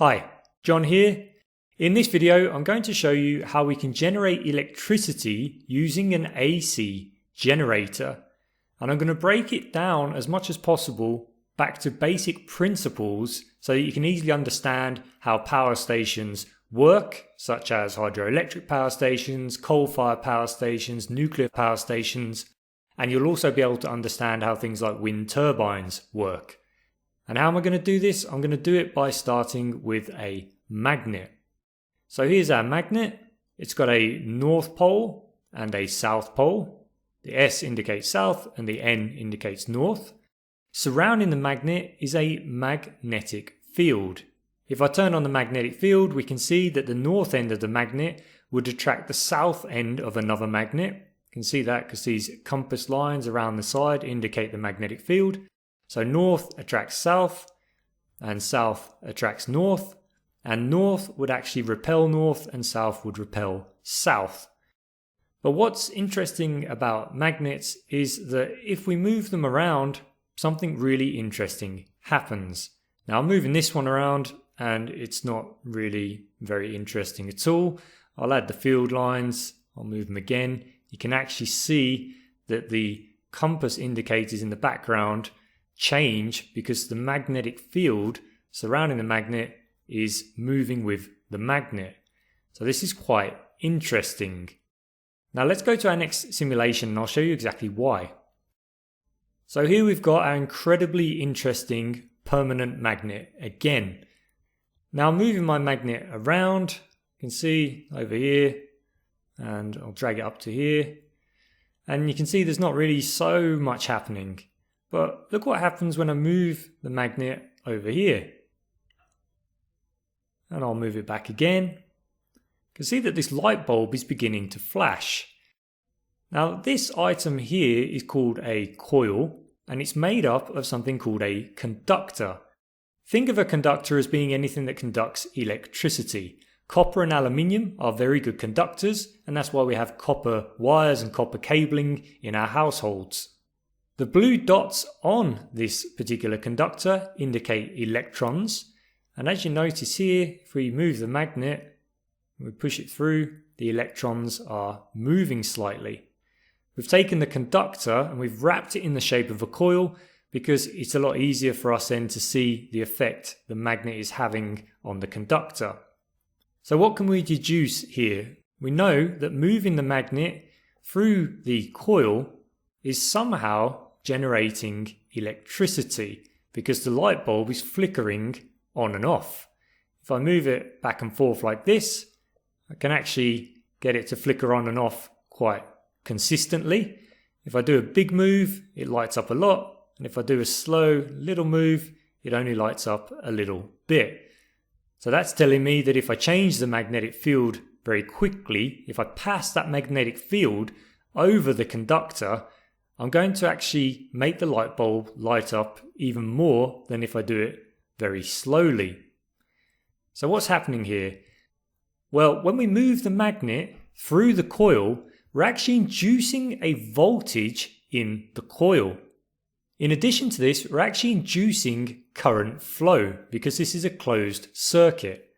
Hi, John here. In this video, I'm going to show you how we can generate electricity using an AC generator. And I'm going to break it down as much as possible back to basic principles so that you can easily understand how power stations work, such as hydroelectric power stations, coal-fired power stations, nuclear power stations, and you'll also be able to understand how things like wind turbines work. And how am I going to do this? I'm going to do it by starting with a magnet. So here's our magnet. It's got a north pole and a south pole. The S indicates south and the N indicates north. Surrounding the magnet is a magnetic field. If I turn on the magnetic field, we can see that the north end of the magnet would attract the south end of another magnet. You can see that because these compass lines around the side indicate the magnetic field. So north attracts south, and south attracts north, and north would actually repel north, and south would repel south. But what's interesting about magnets is that if we move them around, something really interesting happens. Now I'm moving this one around, and it's not really very interesting at all. I'll add the field lines, I'll move them again. You can actually see that the compass indicators in the background change because the magnetic field surrounding the magnet is moving with the magnet. So this is quite interesting. Now let's go to our next simulation and I'll show you exactly why. So here we've got our incredibly interesting permanent magnet again. Now I'm moving my magnet around, you can see over here, and I'll drag it up to here. And you can see there's not really so much happening. But look what happens when I move the magnet over here. And I'll move it back again. You can see that this light bulb is beginning to flash. Now this item here is called a coil, and it's made up of something called a conductor. Think of a conductor as being anything that conducts electricity. Copper and aluminium are very good conductors, and that's why we have copper wires and copper cabling in our households. The blue dots on this particular conductor indicate electrons, and as you notice here, if we move the magnet, we push it through, the electrons are moving slightly. We've taken the conductor and we've wrapped it in the shape of a coil because it's a lot easier for us then to see the effect the magnet is having on the conductor. So what can we deduce here? We know that moving the magnet through the coil is somehow generating electricity because the light bulb is flickering on and off. If I move it back and forth like this, I can actually get it to flicker on and off quite consistently. If I do a big move, it lights up a lot, and if I do a slow little move, it only lights up a little bit. So that's telling me that if I change the magnetic field very quickly, if I pass that magnetic field over the conductor, I'm going to actually make the light bulb light up even more than if I do it very slowly. So what's happening here? Well, when we move the magnet through the coil, we're actually inducing a voltage in the coil. In addition to this, we're actually inducing current flow because this is a closed circuit.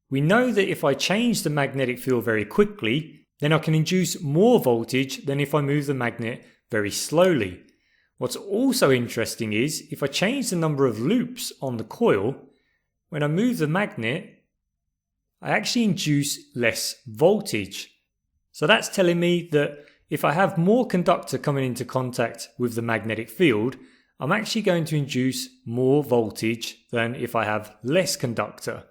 We know that if I change the magnetic field very quickly, then I can induce more voltage than if I move the magnet very slowly. What's also interesting is if I change the number of loops on the coil, when I move the magnet, I actually induce less voltage. So that's telling me that if I have more conductor coming into contact with the magnetic field, I'm actually going to induce more voltage than if I have less conductor.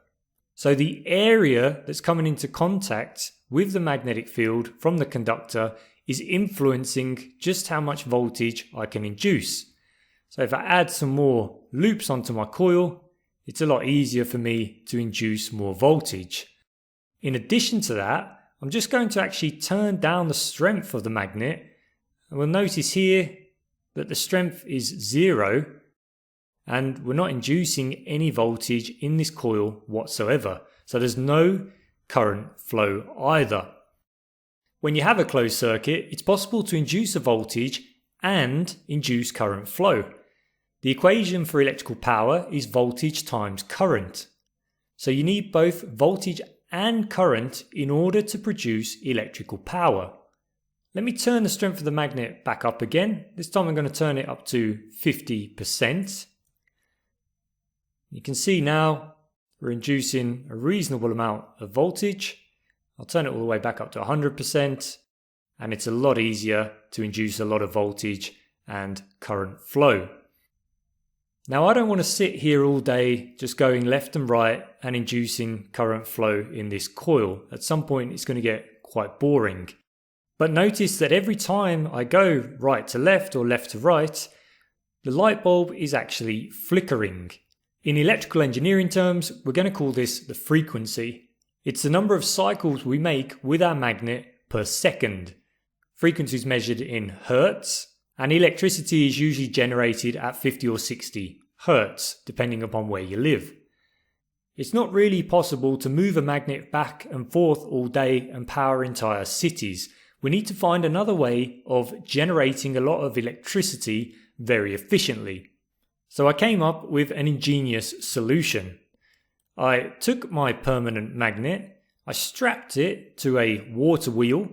So the area that's coming into contact with the magnetic field from the conductor is influencing just how much voltage I can induce. So if I add some more loops onto my coil, it's a lot easier for me to induce more voltage. In addition to that, I'm just going to actually turn down the strength of the magnet, and we'll notice here that the strength is 0 and we're not inducing any voltage in this coil whatsoever. So there's no current flow either. When you have a closed circuit, it's possible to induce a voltage and induce current flow. The equation for electrical power is voltage times current. So you need both voltage and current in order to produce electrical power. Let me turn the strength of the magnet back up again. This time I'm going to turn it up to 50%. You can see now we're inducing a reasonable amount of voltage. I'll turn it all the way back up to 100%, and it's a lot easier to induce a lot of voltage and current flow. Now I don't want to sit here all day just going left and right and inducing current flow in this coil. At some point it's going to get quite boring. But notice that every time I go right to left or left to right, the light bulb is actually flickering. In electrical engineering terms, we're going to call this the frequency. It's the number of cycles we make with our magnet per second. Frequency is measured in hertz, and electricity is usually generated at 50 or 60 hertz, depending upon where you live. It's not really possible to move a magnet back and forth all day and power entire cities. We need to find another way of generating a lot of electricity very efficiently. So I came up with an ingenious solution. I took my permanent magnet, I strapped it to a water wheel,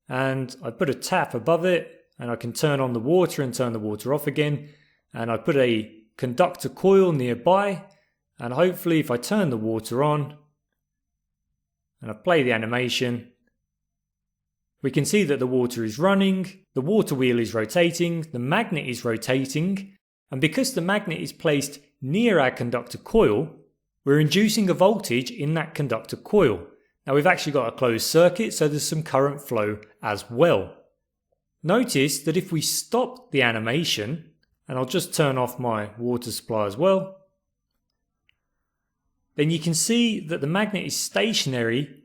and I put a tap above it, and I can turn on the water and turn the water off again, and I put a conductor coil nearby, and hopefully if I turn the water on and I play the animation, we can see that the water is running, the water wheel is rotating, the magnet is rotating, and because the magnet is placed near our conductor coil, we're inducing a voltage in that conductor coil. Now we've actually got a closed circuit, so there's some current flow as well. Notice that if we stop the animation, and I'll just turn off my water supply as well, then you can see that the magnet is stationary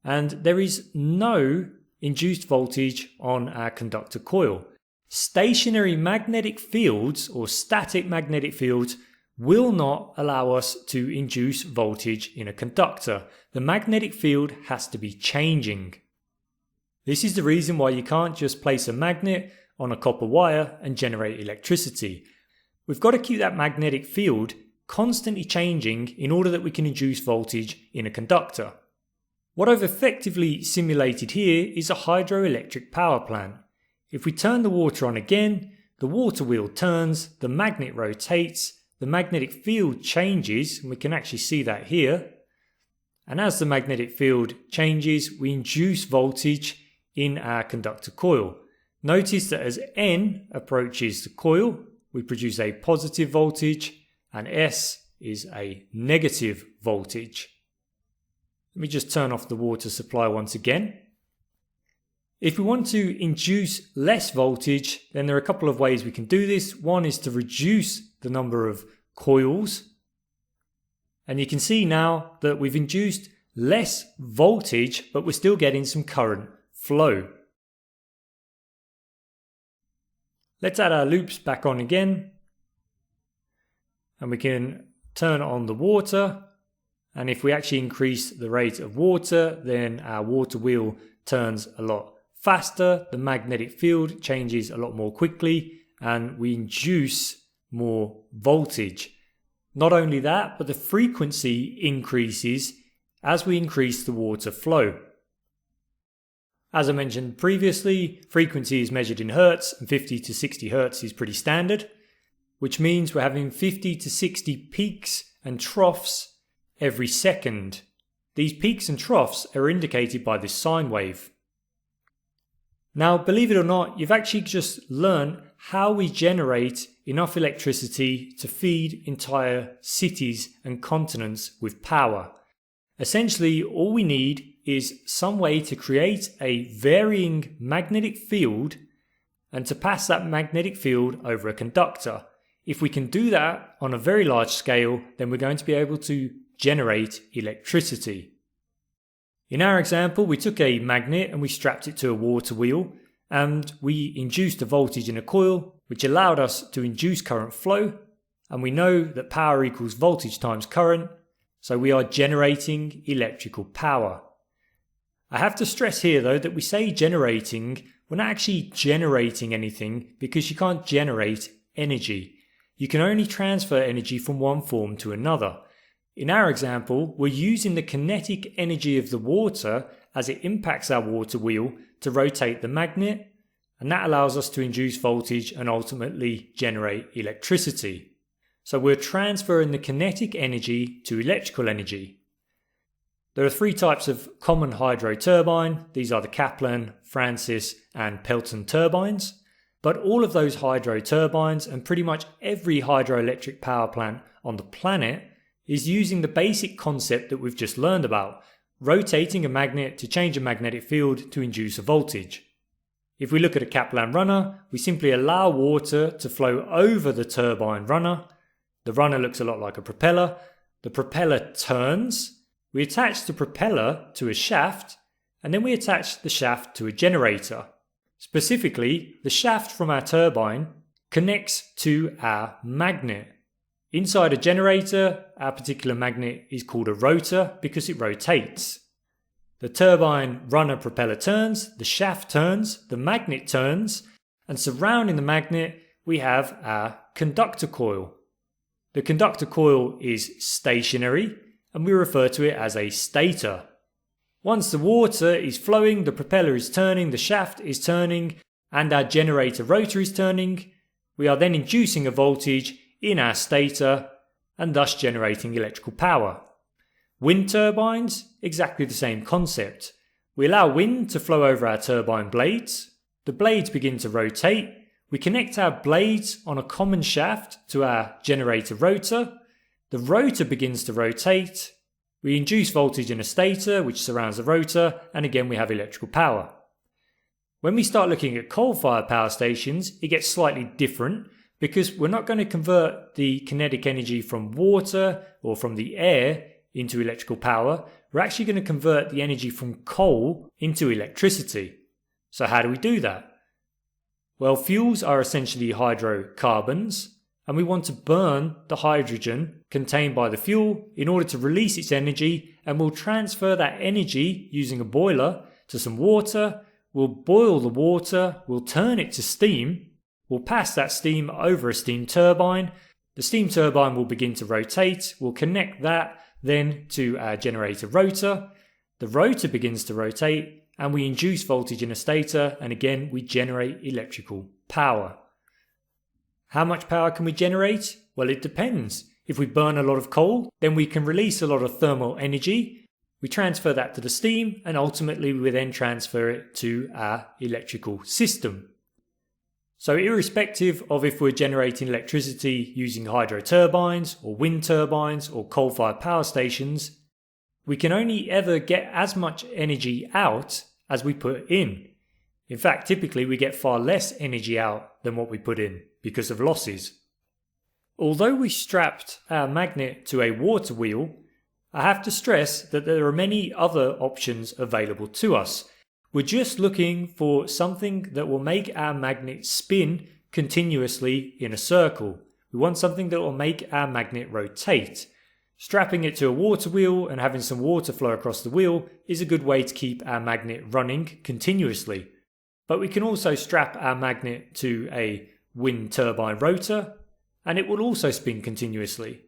and there is no induced voltage on our conductor coil. Stationary magnetic fields or static magnetic fields will not allow us to induce voltage in a conductor. The magnetic field has to be changing. This is the reason why you can't just place a magnet on a copper wire and generate electricity. We've got to keep that magnetic field constantly changing in order that we can induce voltage in a conductor. What I've effectively simulated here is a hydroelectric power plant. If we turn the water on again, the water wheel turns, the magnet rotates, the magnetic field changes, and we can actually see that here. And as the magnetic field changes, we induce voltage in our conductor coil. Notice that as N approaches the coil, we produce a positive voltage, and S is a negative voltage. Let me just turn off the water supply once again. If we want to induce less voltage, then there are a couple of ways we can do this. One is to reduce the number of coils. And you can see now that we've induced less voltage, but we're still getting some current flow. Let's add our loops back on again. And we can turn on the water. And if we actually increase the rate of water, then our water wheel turns a lot faster. The magnetic field changes a lot more quickly, and we induce more voltage. Not only that, but the frequency increases as we increase the water flow. As I mentioned previously, frequency is measured in hertz, and 50 to 60 hertz is pretty standard, which means we're having 50 to 60 peaks and troughs every second. These peaks and troughs are indicated by this sine wave. Now, believe it or not, you've actually just learned how we generate enough electricity to feed entire cities and continents with power. Essentially, all we need is some way to create a varying magnetic field and to pass that magnetic field over a conductor. If we can do that on a very large scale, then we're going to be able to generate electricity. In our example, we took a magnet and we strapped it to a water wheel, and we induced a voltage in a coil, which allowed us to induce current flow, and we know that power equals voltage times current, so we are generating electrical power. I have to stress here though that we say generating, we're not actually generating anything because you can't generate energy. You can only transfer energy from one form to another. In our example, we're using the kinetic energy of the water as it impacts our water wheel to rotate the magnet, and that allows us to induce voltage and ultimately generate electricity. So we're transferring the kinetic energy to electrical energy. There are three types of common hydro turbine. These are the Kaplan, Francis, and Pelton turbines. But all of those hydro turbines and pretty much every hydroelectric power plant on the planet is using the basic concept that we've just learned about, rotating a magnet to change a magnetic field to induce a voltage. If we look at a Kaplan runner, we simply allow water to flow over the turbine runner. The runner looks a lot like a propeller. The propeller turns. We attach the propeller to a shaft, and then we attach the shaft to a generator. Specifically, the shaft from our turbine connects to our magnet. Inside a generator, our particular magnet is called a rotor because it rotates. The turbine runner propeller turns, the shaft turns, the magnet turns, and surrounding the magnet we have our conductor coil. The conductor coil is stationary, and we refer to it as a stator. Once the water is flowing, the propeller is turning, the shaft is turning, and our generator rotor is turning, we are then inducing a voltage in our stator and thus generating electrical power. Wind turbines, exactly the same concept. We allow wind to flow over our turbine blades, the blades begin to rotate, we connect our blades on a common shaft to our generator rotor, the rotor begins to rotate, we induce voltage in a stator which surrounds the rotor, and again we have electrical power. When we start looking at coal-fired power stations, it gets slightly different because we're not going to convert the kinetic energy from water or from the air into electrical power. We're actually going to convert the energy from coal into electricity. So how do we do that? Well, fuels are essentially hydrocarbons, and we want to burn the hydrogen contained by the fuel in order to release its energy, and we'll transfer that energy using a boiler to some water. We'll boil the water, we'll turn it to steam, we'll pass that steam over a steam turbine. The steam turbine will begin to rotate, we'll connect that then to our generator rotor. The rotor begins to rotate and we induce voltage in a stator, and again we generate electrical power. How much power can we generate? Well, it depends. If we burn a lot of coal, then we can release a lot of thermal energy. We transfer that to the steam, and ultimately we then transfer it to our electrical system. So irrespective of if we're generating electricity using hydro turbines or wind turbines or coal-fired power stations, we can only ever get as much energy out as we put in. In fact, typically we get far less energy out than what we put in because of losses. Although we strapped our magnet to a water wheel, I have to stress that there are many other options available to us. We're just looking for something that will make our magnet spin continuously in a circle. We want something that will make our magnet rotate. Strapping it to a water wheel and having some water flow across the wheel is a good way to keep our magnet running continuously. But we can also strap our magnet to a wind turbine rotor and it will also spin continuously.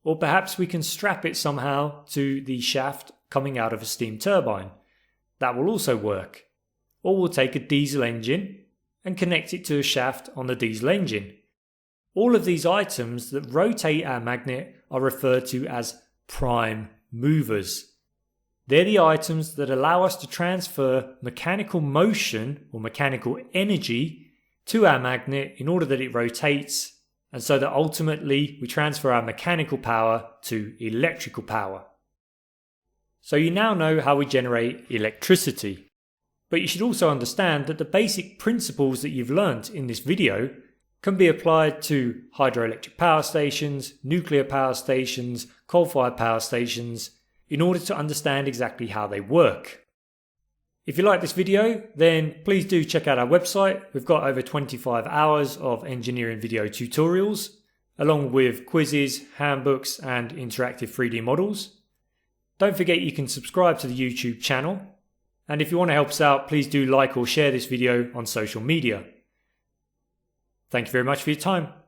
Or perhaps we can strap it somehow to the shaft coming out of a steam turbine. That will also work. Or we'll take a diesel engine and connect it to a shaft on the diesel engine. All of these items that rotate our magnet are referred to as prime movers. They're the items that allow us to transfer mechanical motion or mechanical energy to our magnet in order that it rotates, and so that ultimately we transfer our mechanical power to electrical power. So you now know how we generate electricity. But you should also understand that the basic principles that you've learnt in this video can be applied to hydroelectric power stations, nuclear power stations, coal-fired power stations, in order to understand exactly how they work. If you like this video, then please do check out our website. We've got over 25 hours of engineering video tutorials, along with quizzes, handbooks, and interactive 3D models. Don't forget you can subscribe to the YouTube channel. And if you want to help us out, please do like or share this video on social media. Thank you very much for your time.